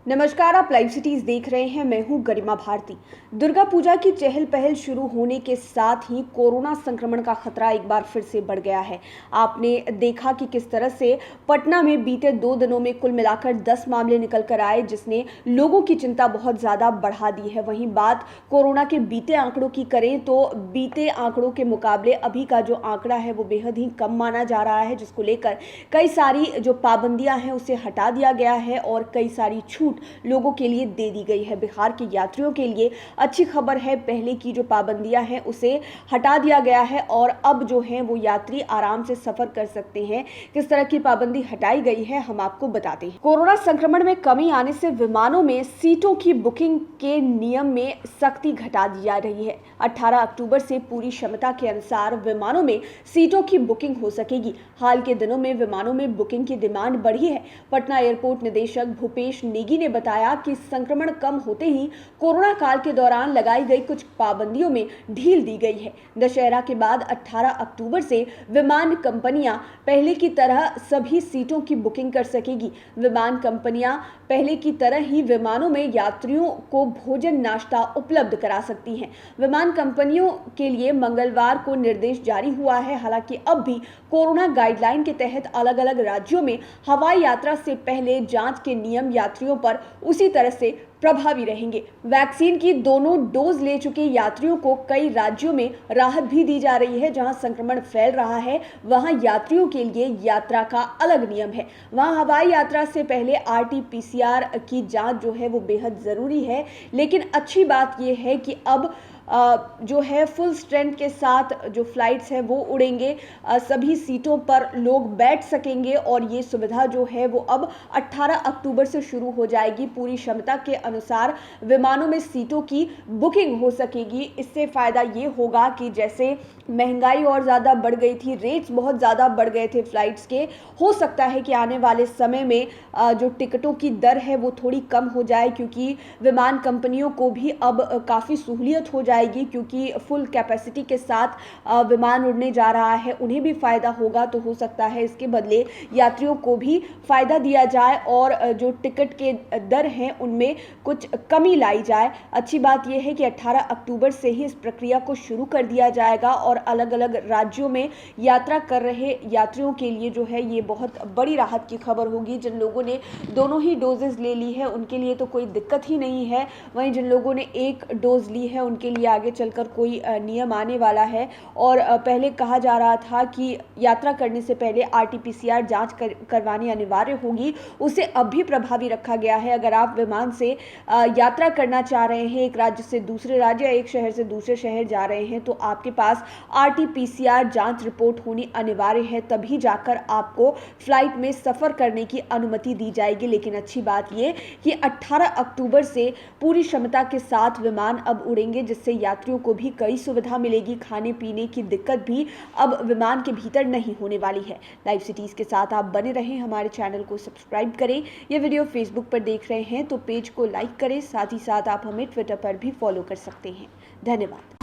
नमस्कार, आप live cities देख रहे हैं। मैं हूं गरिमा भारती। दुर्गा पूजा की चहल पहल शुरू होने के साथ ही कोरोना संक्रमण का खतरा एक बार फिर से बढ़ गया है। आपने देखा कि किस तरह से पटना में बीते 2 दिनों में कुल मिलाकर 10 मामले निकल कर आए, जिसने लोगों की चिंता बहुत ज़्यादा बढ़ा दी है। वहीं बात कोरोना के बीते आंकड़ों की करें तो बीते आंकड़ों के मुकाबले अभी का जो आंकड़ा है वो बेहद ही कम माना जा रहा है, जिसको लेकर कई सारी जो पाबंदियां हैं उसे हटा दिया गया है और कई सारी छूट लोगों के लिए दे दी गई है। बिहार के यात्रियों के लिए अच्छी खबर है, पहले की जो पाबंदियां हैं उसे हटा दिया गया है और अब जो है वो यात्री आराम से सफर कर सकते हैं। किस तरह की पाबंदी हटाई गई है हम आपको बताते हैं। कोरोना संक्रमण में कमी आने से विमानों में सीटों की बुकिंग के नियम में सख्ती घटा दी जा रही है। 18 अक्टूबर से पूरी क्षमता के अनुसार विमानों में सीटों की बुकिंग हो सकेगी। हाल के दिनों में विमानों में बुकिंग की डिमांड बढ़ी है। पटना एयरपोर्ट निदेशक भूपेश नेगी ने बताया कि संक्रमण कम होते ही कोरोना काल के दौरान लगाई गई कुछ पाबंदियों में ढील दी गई है। दशहरा के बाद 18 अक्टूबर से विमान कंपनियां पहले की तरह सभी सीटों की बुकिंग कर सकेगी। विमान कंपनियां पहले की तरह ही विमानों में यात्रियों को भोजन नाश्ता उपलब्ध करा सकती हैं। विमान कंपनियों के लिए मंगलवार को निर्देश जारी हुआ है। हालांकि अब भी कोरोना गाइडलाइन के तहत अलग अलग राज्यों में हवाई यात्रा से पहले जांच के नियम यात्रियों पर उसी तरह से प्रभावी रहेंगे। वैक्सीन की दोनों डोज ले चुके यात्रियों को कई राज्यों में राहत भी दी जा रही है। जहां संक्रमण फैल रहा है वहां यात्रियों के लिए यात्रा का अलग नियम है। वहां हवाई यात्रा से पहले RT-PCR की जांच जो है वो बेहद जरूरी है। लेकिन अच्छी बात यह है कि अब जो है फुल स्ट्रेंथ के साथ जो फ्लाइट्स हैं वो उड़ेंगे। सभी सीटों पर लोग बैठ सकेंगे और ये सुविधा जो है वो अब 18 अक्टूबर से शुरू हो जाएगी। पूरी क्षमता के अनुसार विमानों में सीटों की बुकिंग हो सकेगी। इससे फ़ायदा ये होगा कि जैसे महंगाई और ज़्यादा बढ़ गई थी, रेट्स बहुत ज़्यादा बढ़ गए थे फ्लाइट्स के, हो सकता है कि आने वाले समय में जो टिकटों की दर है वो थोड़ी कम हो जाए, क्योंकि विमान कंपनियों को भी अब काफ़ी सहूलियत हो जाएगी, क्योंकि फुल कैपेसिटी के साथ विमान उड़ने जा रहा है। उन्हें भी फ़ायदा होगा, तो हो सकता है इसके बदले यात्रियों को भी फ़ायदा दिया जाए और जो टिकट के दर हैं उनमें कुछ कमी लाई जाए। अच्छी बात यह है कि 18 अक्टूबर से ही इस प्रक्रिया को शुरू कर दिया जाएगा और अलग अलग राज्यों में यात्रा कर रहे यात्रियों के लिए जो है ये बहुत बड़ी राहत की खबर होगी। जिन लोगों ने दोनों ही डोजेज ले ली है उनके लिए तो कोई दिक्कत ही नहीं है। वहीं जिन लोगों ने एक डोज ली है उनके लिए आगे चलकर कोई नियम आने वाला है। और पहले कहा जा रहा था कि यात्रा करने से पहले RT-PCR जांच करवानी अनिवार्य होगी, उसे अब भी प्रभावी रखा गया है। अगर आप विमान से यात्रा करना चाह रहे हैं, एक राज्य से दूसरे राज्य या एक शहर से दूसरे शहर जा रहे हैं, तो आपके पास RT-PCR जांच रिपोर्ट होनी अनिवार्य है, तभी जाकर आपको फ्लाइट में सफ़र करने की अनुमति दी जाएगी। लेकिन अच्छी बात ये कि 18 अक्टूबर से पूरी क्षमता के साथ विमान अब उड़ेंगे, जिससे यात्रियों को भी कई सुविधा मिलेगी। खाने पीने की दिक्कत भी अब विमान के भीतर नहीं होने वाली है। लाइव सिटीज के साथ आप बने रहें, हमारे चैनल को सब्सक्राइब करें। ये वीडियो फेसबुक पर देख रहे हैं तो पेज को लाइक करें, साथ ही साथ आप हमें ट्विटर पर भी फॉलो कर सकते हैं। धन्यवाद।